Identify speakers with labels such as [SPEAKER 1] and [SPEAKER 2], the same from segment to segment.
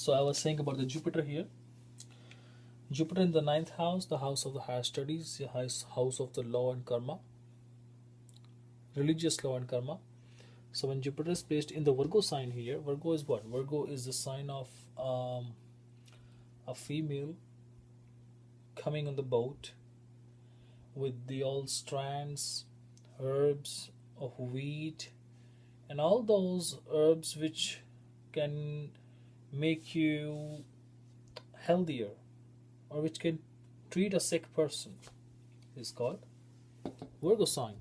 [SPEAKER 1] So I was saying about the Jupiter here. Jupiter in the ninth house, the house of the higher studies, the house of the law and karma, religious law and karma. So when Jupiter is placed in the Virgo sign here, Virgo is what? Virgo is the sign of a female coming on the boat with the all strands, herbs of wheat, and all those herbs which can make you healthier or which can treat a sick person is called Virgo sign.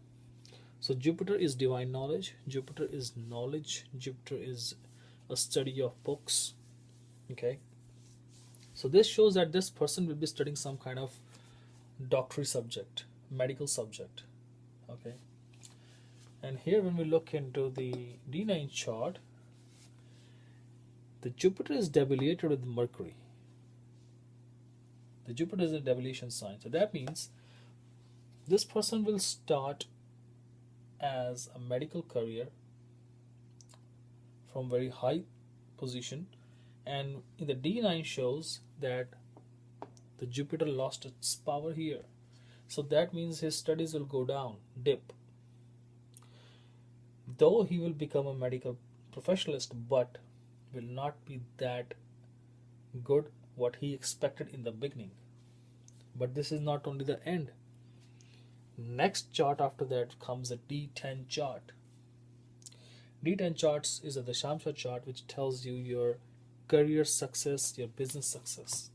[SPEAKER 1] So Jupiter is divine knowledge, Jupiter is knowledge, Jupiter is a study of books. Okay, so this shows that this person will be studying some kind of doctorate subject, medical subject. Okay, and here when we look into the D9 chart, the Jupiter is debilitated with Mercury. The Jupiter is a debilation sign, so that means this person will start as a medical career from very high position, and in the D9 shows that the Jupiter lost its power here, so that means his studies will go down, dip, though he will become a medical professionalist, but will not be that good what he expected in the beginning. But this is not only the end. Next chart after that comes a D10 chart. D10 charts is a Dashamsha chart which tells you your career success, your business success.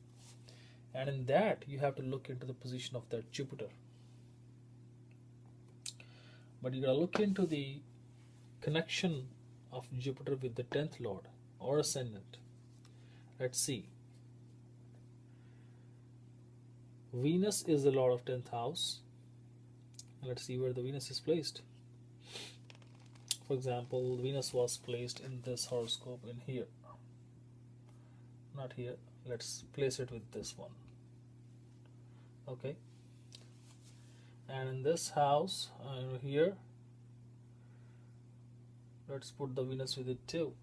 [SPEAKER 1] And in that you have to look into the position of that Jupiter. But you gotta look into the connection of Jupiter with the 10th lord or ascendant. Let's see. Venus is the lord of 10th house. Let's see where the Venus is placed. For example, Venus was placed in this horoscope in here. Not here. Let's place it with this one. Okay. And in this house, here, let's put the Venus with it too.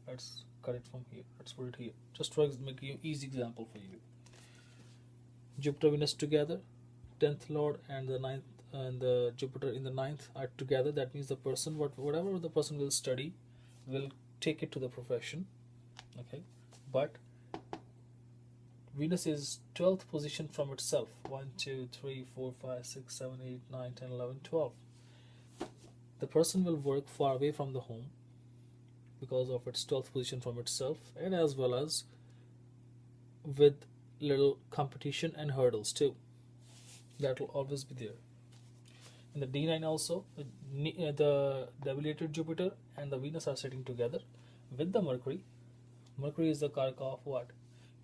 [SPEAKER 1] Let's cut it from here. Let's put it here. Just to make an easy example for you. Jupiter Venus together, 10th lord and the 9th and the Jupiter in the 9th are together. That means the person, whatever the person will study, will take it to the profession. Okay, but Venus is 12th position from itself. 1, 2, 3, 4, 5, 6, 7, 8, 9, 10, 11, 12. The person will work far away from the home because of its 12th position from itself, and as well as with little competition and hurdles too. That will always be there. In the D9 also, the debilitated Jupiter and the Venus are sitting together with the Mercury. Mercury is the karaka of what?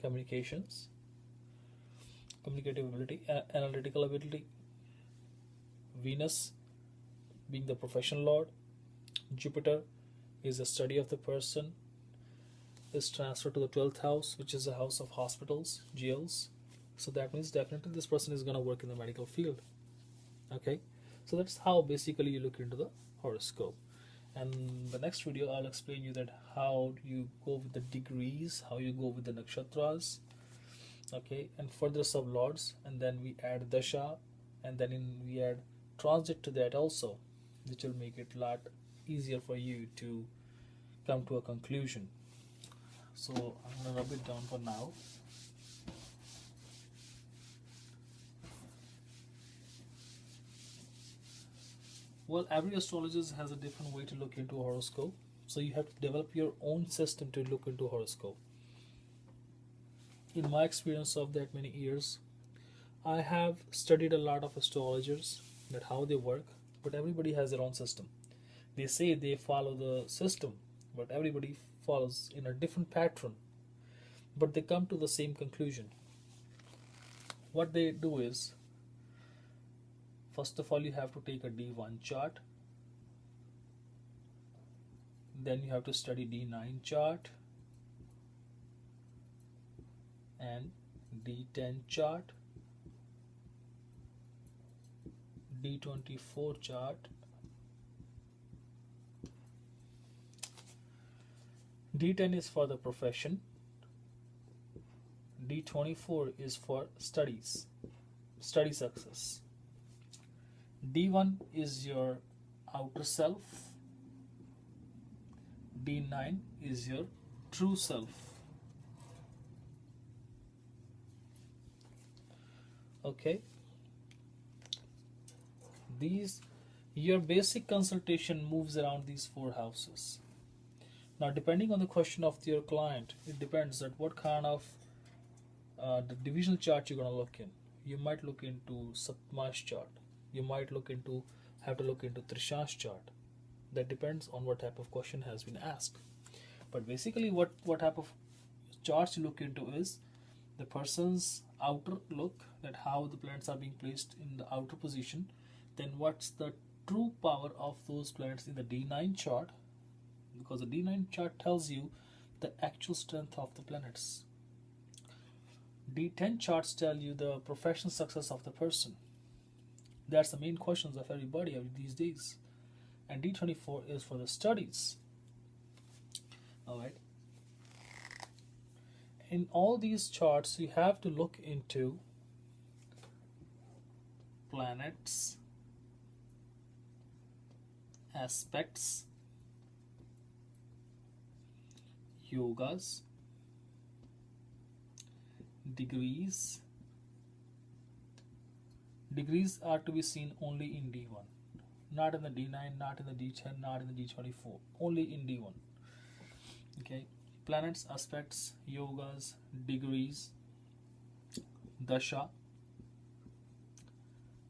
[SPEAKER 1] Communications, communicative ability, analytical ability. Venus being the professional lord, Jupiter is the study of the person, is transferred to the 12th house, which is the house of hospitals, jails. So that means definitely this person is going to work in the medical field. Okay, so that's how basically you look into the horoscope. And the next video I'll explain you that how you go with the degrees, how you go with the nakshatras, okay, and further sublords, and then we add dasha, and then we add transit to that also, which will make it a lot easier for you to come to a conclusion. So I'm gonna rub it down for now. Well, every astrologist has a different way to look into a horoscope, so you have to develop your own system to look into horoscope. In my experience of that many years, I have studied a lot of astrologers, that how they work, but everybody has their own system. They say they follow the system, but everybody follows in a different pattern, but they come to the same conclusion. What they do is, first of all, you have to take a D1 chart, then you have to study D9 chart and D10 chart, D24 chart, D10 is for the profession. D24 is for studies, study success. D1 is your outer self. D9 is your true self. Okay. Your basic consultation moves around these four houses. Now, depending on the question of your client, it depends at what kind of the divisional chart you're gonna look in. You might look into Satma's chart. You might have to look into Trisha's chart. That depends on what type of question has been asked. But basically, what type of charts you look into is the person's outer look, that how the planets are being placed in the outer position. Then what's the true power of those planets in the D9 chart, because the D9 chart tells you the actual strength of the planets. D10 charts tell you the professional success of the person. That's the main questions of everybody these days. And D24 is for the studies. Alright. In all these charts, you have to look into planets, aspects, yogas, degrees. Degrees are to be seen only in D1, not in the D9, not in the D10, not in the D24, only in D1. Okay, planets, aspects, yogas, degrees, dasha,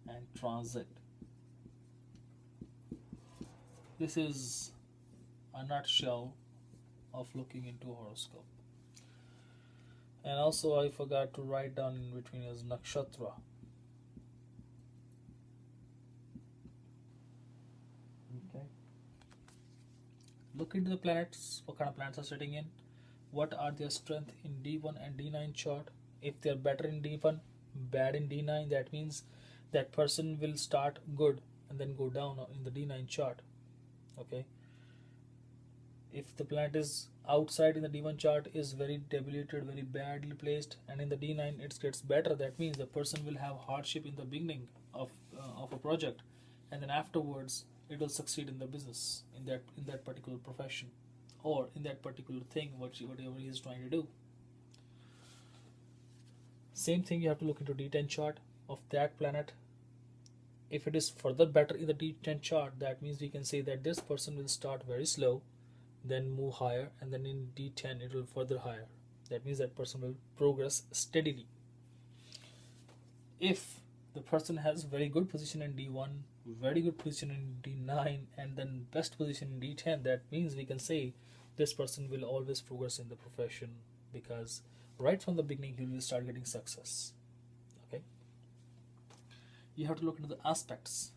[SPEAKER 1] and transit. This is a nutshell of looking into horoscope. And also, I forgot to write down in between is nakshatra. Okay. Look into the planets, what kind of planets are sitting in, what are their strength in D1 and D9 chart. If they're better in D1, bad in D9, that means that person will start good and then go down in the D9 chart. Okay. If the planet is outside in the D1 chart is very debilitated, very badly placed, and in the D9 it gets better, that means the person will have hardship in the beginning of a project, and then afterwards it will succeed in the business, in that particular profession, or in that particular thing, whatever he is trying to do. Same thing, you have to look into D10 chart of that planet. If it is further better in the D10 chart, that means we can say that this person will start very slow, then move higher, and then in D10 it will further higher. That means that person will progress steadily. If the person has very good position in D1, very good position in D9, and then best position in D10, that means we can say this person will always progress in the profession, because right from the beginning he will start getting success. Okay. You have to look into the aspects.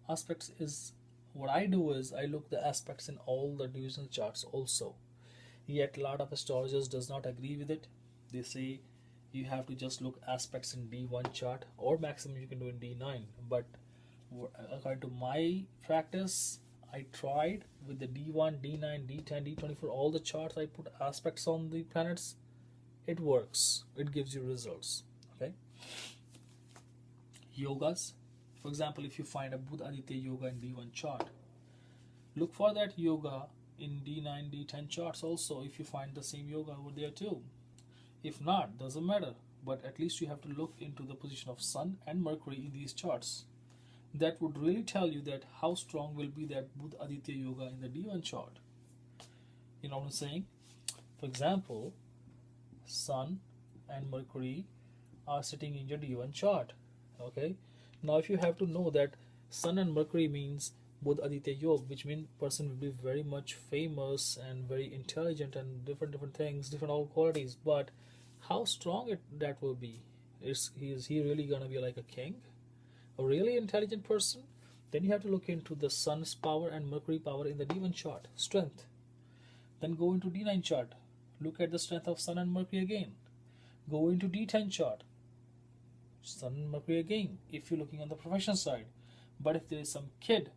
[SPEAKER 1] Aspects is what I do is I look the aspects in all the divisional charts also. Yet a lot of astrologers does not agree with it. They say you have to just look aspects in D1 chart, or maximum you can do in D9. But according to my practice, I tried with the D1, D9, D10, D24, all the charts I put aspects on the planets. It works. It gives you results. Okay. Yogas. For example, if you find a Buddha Aditya yoga in D1 chart, look for that yoga in D9, D10 charts also, if you find the same yoga over there too. If not, doesn't matter, but at least you have to look into the position of Sun and Mercury in these charts. That would really tell you that how strong will be that Buddha Aditya yoga in the D1 chart. You know what I'm saying? For example, Sun and Mercury are sitting in your D1 chart. Okay. Now, if you have to know that Sun and Mercury means Buddha Aditya Yoga, which means person will be very much famous and very intelligent and different things, different all qualities. But how strong that will be? Is he really gonna be like a king, a really intelligent person? Then you have to look into the Sun's power and Mercury power in the D1 chart, strength. Then go into D9 chart, look at the strength of Sun and Mercury again. Go into D10 chart, Sun and Mercury again, if you're looking on the professional side. But if there is some kid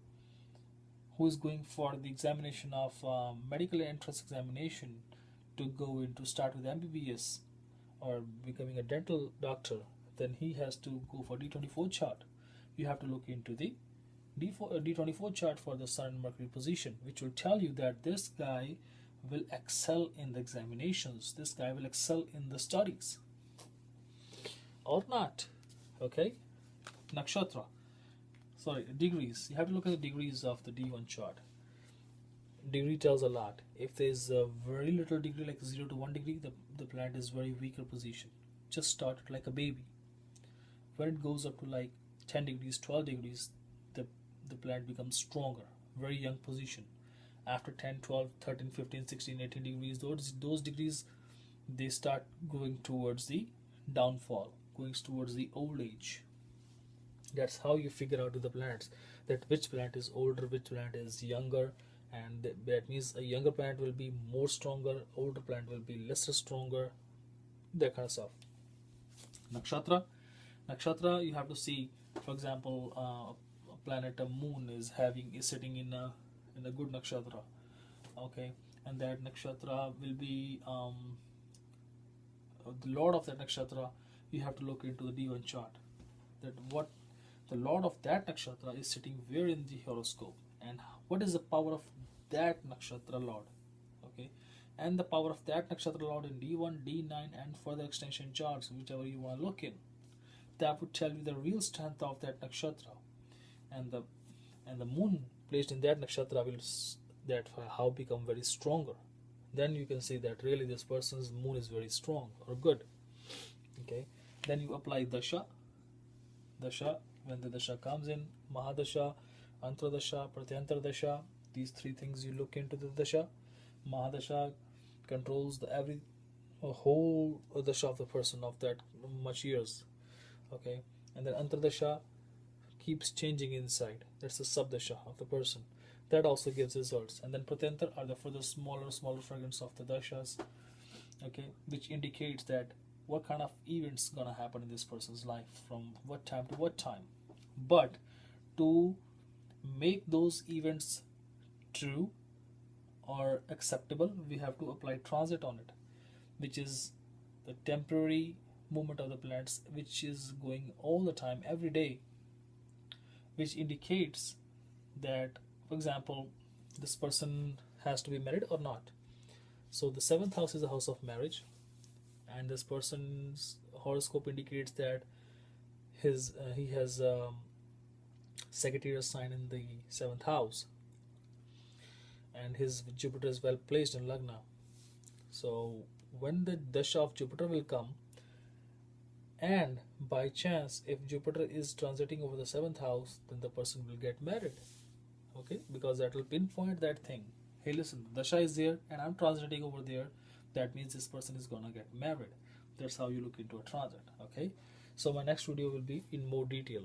[SPEAKER 1] who is going for the examination of medical entrance examination to go into start with MBBS or becoming a dental doctor, then he has to go for D24 chart. You have to look into the D24 chart for the Sun and Mercury position, which will tell you that this guy will excel in the examinations, this guy will excel in the studies or not. Okay, nakshatra, sorry, degrees. You have to look at the degrees of the D1 chart. Degree tells a lot. If there is a very little degree, like 0 to 1 degree, the planet is very weaker position, just started like a baby. When it goes up to like 10 degrees, 12 degrees, the planet becomes stronger, very young position. After 10, 12, 13, 15, 16, 18 degrees, those degrees, they start going towards the downfall, going towards the old age. That's how you figure out with the planets, that which planet is older, which planet is younger, and that means a younger planet will be more stronger, older planet will be lesser stronger, that kind of stuff. Nakshatra, you have to see, for example, a planet, a moon is sitting in a good nakshatra, okay, and that nakshatra will be the lord of that nakshatra. You have to look into the D1 chart, that what the lord of that nakshatra is sitting where in the horoscope, and what is the power of that nakshatra lord, okay, and the power of that nakshatra lord in D1, D9, and further extension charts, whichever you want to look in. That would tell you the real strength of that nakshatra, and the moon placed in that nakshatra will that how become very stronger. Then you can say that really this person's moon is very strong or good. Okay, then you apply dasha. When the dasha comes in, mahadasha, antradasha, pratyantardasha, these three things you look into the dasha. Mahadasha controls the whole dasha of the person of that much years. Okay, and then antardasha keeps changing inside, that's the subdasha of the person, that also gives results. And then pratyantar are the further smaller fragments of the dashas, okay, which indicates that what kind of events gonna happen in this person's life from what time to what time. But to make those events true or acceptable, we have to apply transit on it, which is the temporary movement of the planets, which is going all the time, every day, which indicates that, for example, this person has to be married or not. So the seventh house is the house of marriage, and this person's horoscope indicates that he has Sagittarius sign in the seventh house, and his Jupiter is well placed in Lagna. So when the dasha of Jupiter will come, and by chance if Jupiter is transiting over the seventh house, then the person will get married, okay, because that will pinpoint that thing. Hey, listen, dasha is there and I'm transiting over there, that means this person is gonna get married. That's how you look into a transit. Okay, so my next video will be in more detail.